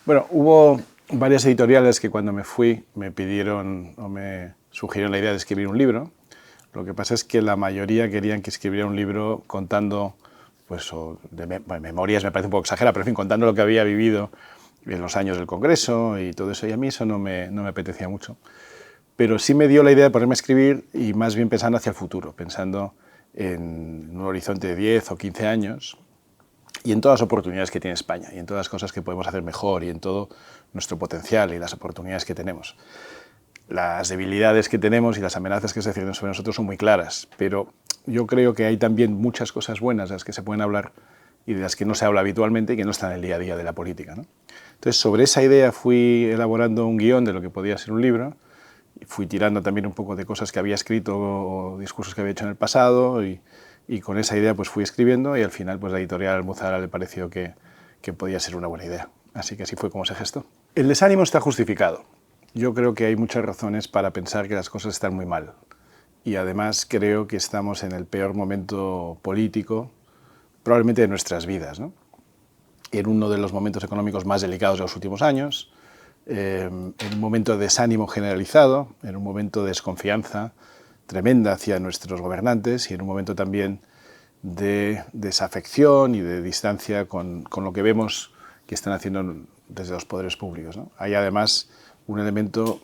Bueno, hubo varias editoriales que cuando me fui me pidieron o me sugirieron la idea de escribir un libro. Lo que pasa es que la mayoría querían que escribiera un libro contando, pues, memorias, me parece un poco exagerado, pero en fin, contando lo que había vivido en los años del Congreso y todo eso, y a mí eso no me apetecía mucho. Pero sí me dio la idea de ponerme a escribir y más bien pensando hacia el futuro, pensando en un horizonte de 10 o 15 años y en todas las oportunidades que tiene España y en todas las cosas que podemos hacer mejor y en todo nuestro potencial y las oportunidades que tenemos. Las debilidades que tenemos y las amenazas que se ciernen sobre nosotros son muy claras, pero yo creo que hay también muchas cosas buenas de las que se pueden hablar y de las que no se habla habitualmente y que no están en el día a día de la política, ¿no? Entonces, sobre esa idea fui elaborando un guión de lo que podía ser un libro, y fui tirando también un poco de cosas que había escrito o discursos que había hecho en el pasado y con esa idea pues fui escribiendo y al final pues la editorial Almuzara le pareció que podía ser una buena idea. Así que así fue como se gestó. El desánimo está justificado. Yo creo que hay muchas razones para pensar que las cosas están muy mal. Y además creo que estamos en el peor momento político, probablemente de nuestras vidas, ¿no? En uno de los momentos económicos más delicados de los últimos años, en un momento de desánimo generalizado, en un momento de desconfianza tremenda hacia nuestros gobernantes y en un momento también de desafección y de distancia con lo que vemos que están haciendo desde los poderes públicos, ¿no? Hay además un elemento,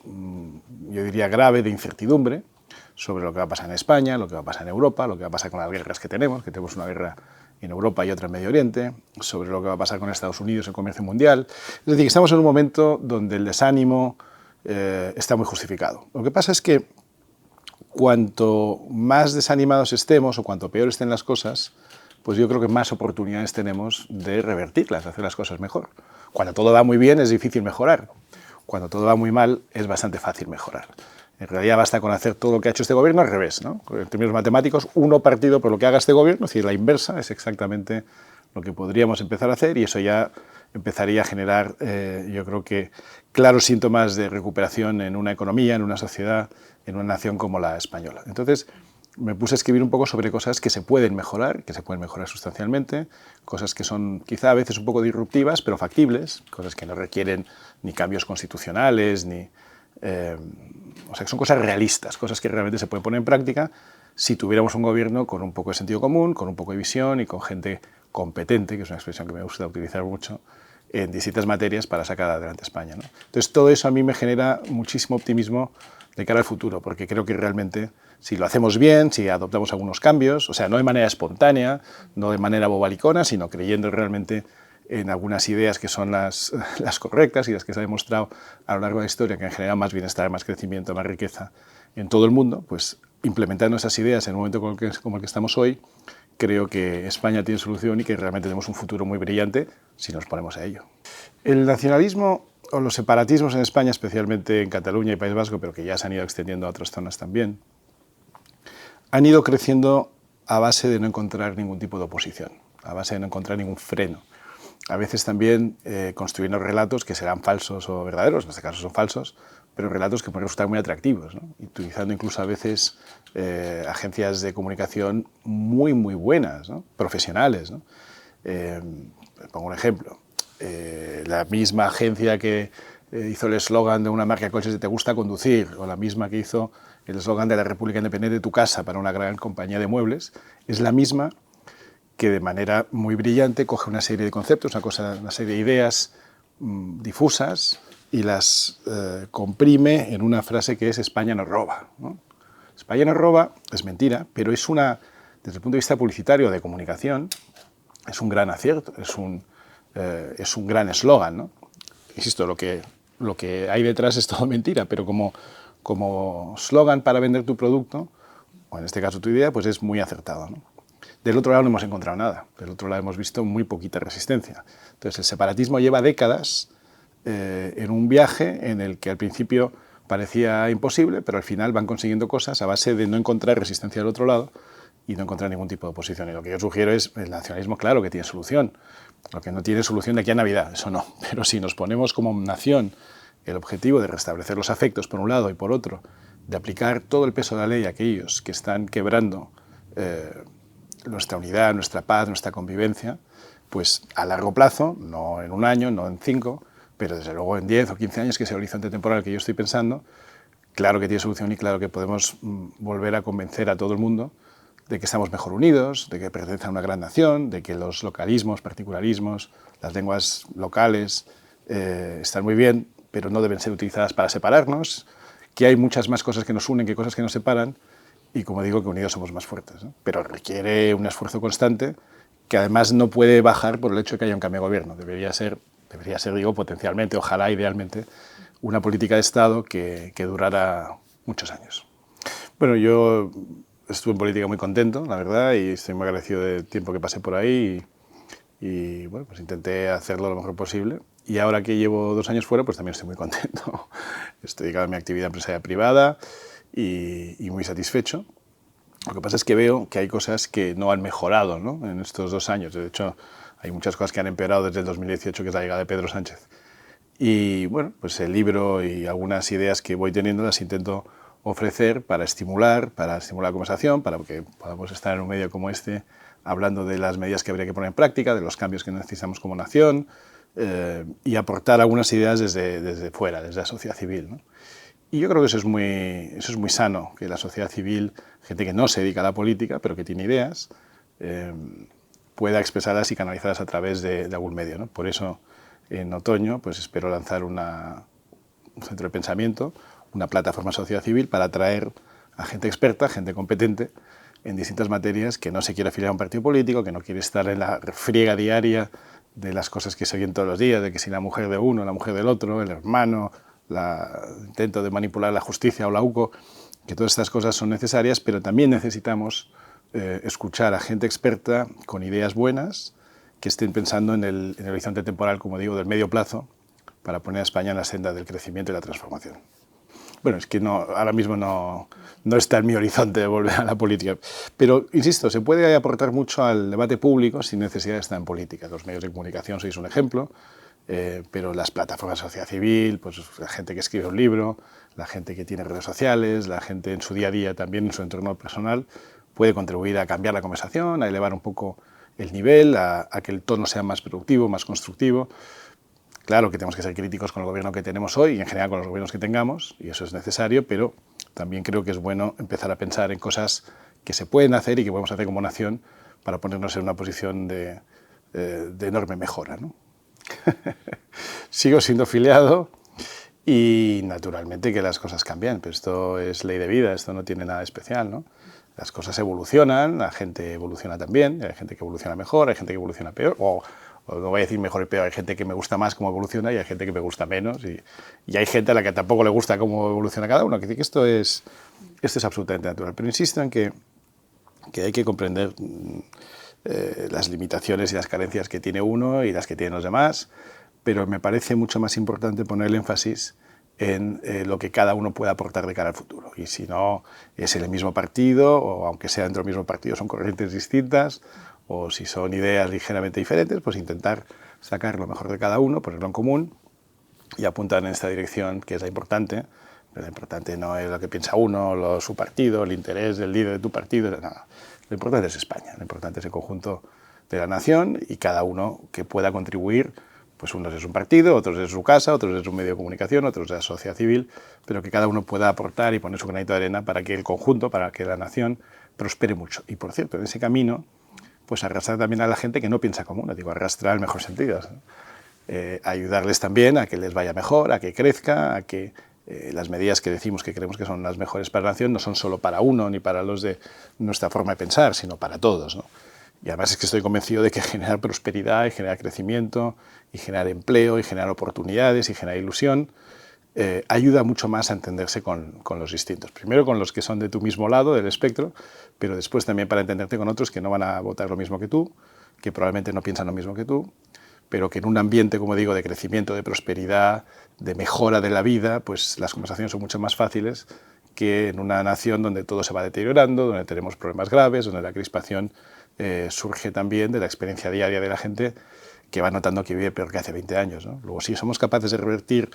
yo diría, grave de incertidumbre sobre lo que va a pasar en España, lo que va a pasar en Europa, lo que va a pasar con las guerras que tenemos una guerra en Europa y otra en Medio Oriente, sobre lo que va a pasar con Estados Unidos en el comercio mundial. Es decir, estamos en un momento donde el desánimo está muy justificado. Lo que pasa es que cuanto más desanimados estemos o cuanto peor estén las cosas, pues yo creo que más oportunidades tenemos de revertirlas, de hacer las cosas mejor. Cuando todo va muy bien es difícil mejorar. Cuando todo va muy mal es bastante fácil mejorar. En realidad basta con hacer todo lo que ha hecho este gobierno al revés, ¿no? En términos matemáticos, 1 partido por lo que haga este gobierno, es decir, la inversa, es exactamente lo que podríamos empezar a hacer y eso ya empezaría a generar, yo creo que, claros síntomas de recuperación en una economía, en una sociedad, en una nación como la española. Entonces, me puse a escribir un poco sobre cosas que se pueden mejorar sustancialmente, cosas que son quizá a veces un poco disruptivas, pero factibles, cosas que no requieren ni cambios constitucionales, ni... o sea, que son cosas realistas, cosas que realmente se pueden poner en práctica si tuviéramos un gobierno con un poco de sentido común, con un poco de visión y con gente competente, que es una expresión que me gusta utilizar mucho, en distintas materias para sacar adelante España, ¿no? Entonces, todo eso a mí me genera muchísimo optimismo de cara al futuro, porque creo que realmente, si lo hacemos bien, si adoptamos algunos cambios, o sea, no de manera espontánea, no de manera bobalicona, sino creyendo realmente en algunas ideas que son las correctas y las que se ha demostrado a lo largo de la historia que han generado más bienestar, más crecimiento, más riqueza en todo el mundo, pues implementando esas ideas en un momento como el que estamos hoy, creo que España tiene solución y que realmente tenemos un futuro muy brillante si nos ponemos a ello. El nacionalismo o los separatismos en España, especialmente en Cataluña y País Vasco, pero que ya se han ido extendiendo a otras zonas también, han ido creciendo a base de no encontrar ningún tipo de oposición, a base de no encontrar ningún freno. A veces también construyendo relatos que serán falsos o verdaderos, en este caso son falsos, pero relatos que pueden resultar muy atractivos, ¿no? Utilizando incluso a veces agencias de comunicación muy, muy buenas, ¿no? Profesionales, ¿no? Pongo un ejemplo. La misma agencia que hizo el eslogan de una marca de coches de "Te gusta conducir", o la misma que hizo el eslogan de "La República Independiente de tu casa" para una gran compañía de muebles, es la misma que de manera muy brillante coge una serie de conceptos, una serie de ideas difusas y las comprime en una frase que es "España nos roba", ¿no? España nos roba es mentira, pero es desde el punto de vista publicitario de comunicación, es un gran acierto, es un gran eslogan, ¿no? Insisto, lo que hay detrás es todo mentira, pero como eslogan para vender tu producto, o en este caso tu idea, pues es muy acertado, ¿no? Del otro lado no hemos encontrado nada, del otro lado hemos visto muy poquita resistencia. Entonces el separatismo lleva décadas en un viaje en el que al principio parecía imposible, pero al final van consiguiendo cosas a base de no encontrar resistencia del otro lado y no encontrar ningún tipo de oposición. Y lo que yo sugiero es, el nacionalismo, claro que tiene solución. Lo que no tiene solución de aquí a Navidad, eso no. Pero si nos ponemos como nación el objetivo de restablecer los afectos por un lado y por otro, de aplicar todo el peso de la ley a aquellos que están quebrando nuestra unidad, nuestra paz, nuestra convivencia, pues a largo plazo, no en un año, no en 5, pero desde luego en 10 o 15 años, que es el horizonte temporal que yo estoy pensando, claro que tiene solución y claro que podemos volver a convencer a todo el mundo de que estamos mejor unidos, de que pertenece a una gran nación, de que los localismos, particularismos, las lenguas locales están muy bien, pero no deben ser utilizadas para separarnos, que hay muchas más cosas que nos unen que cosas que nos separan, y como digo, que unidos somos más fuertes, ¿no? Pero requiere un esfuerzo constante que además no puede bajar por el hecho de que haya un cambio de gobierno. Debería ser, digo, potencialmente, ojalá, idealmente, una política de Estado que durara muchos años. Bueno, yo estuve en política muy contento, la verdad, y estoy muy agradecido del tiempo que pasé por ahí y bueno, pues intenté hacerlo lo mejor posible. Y ahora que llevo 2 años fuera, pues también estoy muy contento. Estoy dedicado a mi actividad empresarial privada y muy satisfecho. Lo que pasa es que veo que hay cosas que no han mejorado, ¿no?, en estos 2 años. De hecho, hay muchas cosas que han empeorado desde el 2018, que es la llegada de Pedro Sánchez. Y bueno, pues el libro y algunas ideas que voy teniendo las intento ofrecer para estimular la conversación, para que podamos estar en un medio como este hablando de las medidas que habría que poner en práctica, de los cambios que necesitamos como nación y aportar algunas ideas desde fuera, desde la sociedad civil, ¿no? Y yo creo que eso es muy sano, que la sociedad civil, gente que no se dedica a la política, pero que tiene ideas, pueda expresarlas y canalizarlas a través de algún medio, ¿no? Por eso, en otoño, pues espero lanzar un centro de pensamiento, una plataforma sociedad civil para atraer a gente experta, gente competente en distintas materias, que no se quiere afiliar a un partido político, que no quiere estar en la friega diaria de las cosas que se oyen todos los días, de que si la mujer de uno, la mujer del otro, el hermano, el intento de manipular la justicia o la UCO, que todas estas cosas son necesarias, pero también necesitamos escuchar a gente experta con ideas buenas que estén pensando en el horizonte temporal, como digo, del medio plazo, para poner a España en la senda del crecimiento y la transformación. Bueno, es que ahora mismo no está en mi horizonte de volver a la política. Pero, insisto, se puede aportar mucho al debate público sin necesidad de estar en política. Los medios de comunicación sois un ejemplo, pero las plataformas de sociedad civil, pues la gente que escribe un libro, la gente que tiene redes sociales, la gente en su día a día también, en su entorno personal, puede contribuir a cambiar la conversación, a elevar un poco el nivel, a que el tono sea más productivo, más constructivo. Claro que tenemos que ser críticos con el gobierno que tenemos hoy y en general con los gobiernos que tengamos, y eso es necesario, pero también creo que es bueno empezar a pensar en cosas que se pueden hacer y que podemos hacer como nación para ponernos en una posición de enorme mejora, ¿no? Sigo siendo afiliado y naturalmente que las cosas cambian, pero esto es ley de vida, esto no tiene nada especial, ¿no? Las cosas evolucionan, la gente evoluciona también, hay gente que evoluciona mejor, hay gente que evoluciona peor, o no voy a decir mejor y peor, hay gente que me gusta más cómo evoluciona y hay gente que me gusta menos, y hay gente a la que tampoco le gusta cómo evoluciona cada uno, que esto es absolutamente natural. Pero insisto en que hay que comprender las limitaciones y las carencias que tiene uno y las que tienen los demás, pero me parece mucho más importante poner el énfasis en lo que cada uno puede aportar de cara al futuro. Y si no es en el mismo partido, o aunque sea dentro del mismo partido son corrientes distintas, o si son ideas ligeramente diferentes, pues intentar sacar lo mejor de cada uno, ponerlo en común y apuntar en esta dirección, que es la importante. Pero lo importante no es lo que piensa uno, su partido, el interés del líder de tu partido, nada. Lo importante es España, lo importante es el conjunto de la nación y cada uno que pueda contribuir, pues unos es un partido, otros es su casa, otros es un medio de comunicación, otros es la sociedad civil, pero que cada uno pueda aportar y poner su granito de arena para que el conjunto, para que la nación prospere mucho. Y por cierto, en ese camino, pues arrastrar también a la gente que no piensa como uno, digo, arrastrar en el mejor sentido, ¿no? Ayudarles también a que les vaya mejor, a que crezca, a que las medidas que decimos que creemos que son las mejores para la nación no son solo para uno ni para los de nuestra forma de pensar, sino para todos, ¿no? Y además es que estoy convencido de que generar prosperidad y generar crecimiento y generar empleo y generar oportunidades y generar ilusión ayuda mucho más a entenderse con los distintos. Primero con los que son de tu mismo lado del espectro, pero después también para entenderte con otros que no van a votar lo mismo que tú, que probablemente no piensan lo mismo que tú, pero que en un ambiente, como digo, de crecimiento, de prosperidad, de mejora de la vida, pues las conversaciones son mucho más fáciles que en una nación donde todo se va deteriorando, donde tenemos problemas graves, donde la crispación surge también de la experiencia diaria de la gente que va notando que vive peor que hace 20 años, ¿no? Luego, si somos capaces de revertir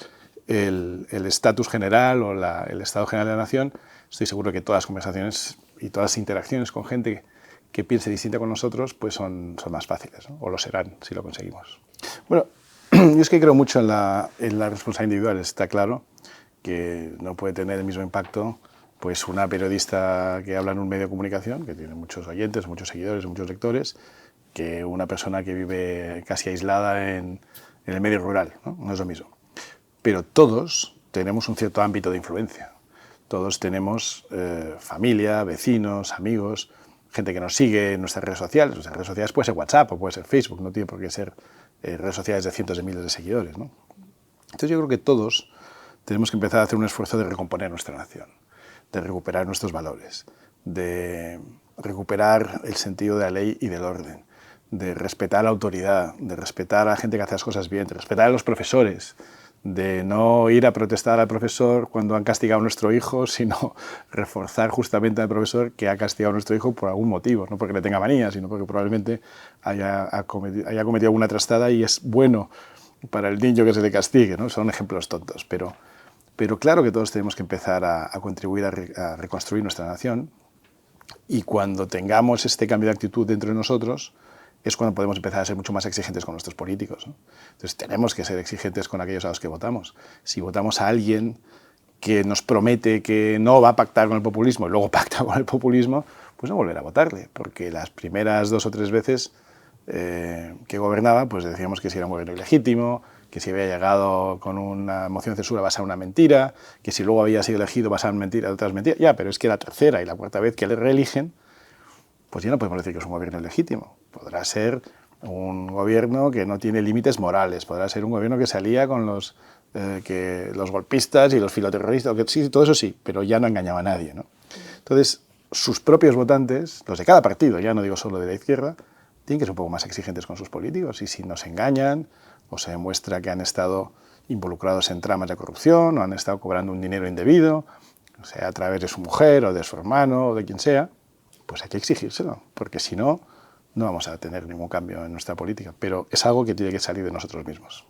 el estatus general o el estado general de la nación, estoy seguro que todas las conversaciones y todas las interacciones con gente que piense distinta con nosotros pues son más fáciles, ¿no? O lo serán si lo conseguimos. Bueno, Yo es que creo mucho en la responsabilidad individual. Está claro que no puede tener el mismo impacto pues una periodista que habla en un medio de comunicación, que tiene muchos oyentes, muchos seguidores, muchos lectores, que una persona que vive casi aislada en el medio rural, ¿no? No es lo mismo. Pero todos tenemos un cierto ámbito de influencia. Todos tenemos familia, vecinos, amigos, gente que nos sigue en nuestras redes sociales. Nuestras redes sociales puede ser WhatsApp o puede ser Facebook, no tiene por qué ser redes sociales de cientos de miles de seguidores, ¿no? Entonces yo creo que todos tenemos que empezar a hacer un esfuerzo de recomponer nuestra nación, de recuperar nuestros valores, de recuperar el sentido de la ley y del orden, de respetar la autoridad, de respetar a la gente que hace las cosas bien, de respetar a los profesores, de no ir a protestar al profesor cuando han castigado a nuestro hijo, sino reforzar justamente al profesor que ha castigado a nuestro hijo por algún motivo, no porque le tenga manía, sino porque probablemente haya cometido alguna trastada y es bueno para el niño que se le castigue, ¿no? Son ejemplos tontos, pero claro que todos tenemos que empezar a contribuir a reconstruir nuestra nación, y cuando tengamos este cambio de actitud dentro de nosotros es cuando podemos empezar a ser mucho más exigentes con nuestros políticos, ¿no? Entonces tenemos que ser exigentes con aquellos a los que votamos. Si votamos a alguien que nos promete que no va a pactar con el populismo y luego pacta con el populismo, pues no volver a votarle, porque las primeras 2 o 3 veces que gobernaba, pues decíamos que si era un gobierno ilegítimo, que si había llegado con una moción de censura basada en una mentira, que si luego había sido elegido basado en mentiras, otras mentiras. Ya, pero es que la tercera y la cuarta vez que le reeligen, pues ya no podemos decir que es un gobierno ilegítimo. Podrá ser un gobierno que no tiene límites morales, podrá ser un gobierno que se alía con los golpistas y los filoterroristas, sí, todo eso sí, pero ya no engañaba a nadie, ¿no? Entonces, sus propios votantes, los de cada partido, ya no digo solo de la izquierda, tienen que ser un poco más exigentes con sus políticos, y si nos engañan o se demuestra que han estado involucrados en tramas de corrupción o han estado cobrando un dinero indebido, sea a través de su mujer o de su hermano o de quien sea, pues hay que exigírselo, porque si no, no vamos a tener ningún cambio en nuestra política. Pero es algo que tiene que salir de nosotros mismos.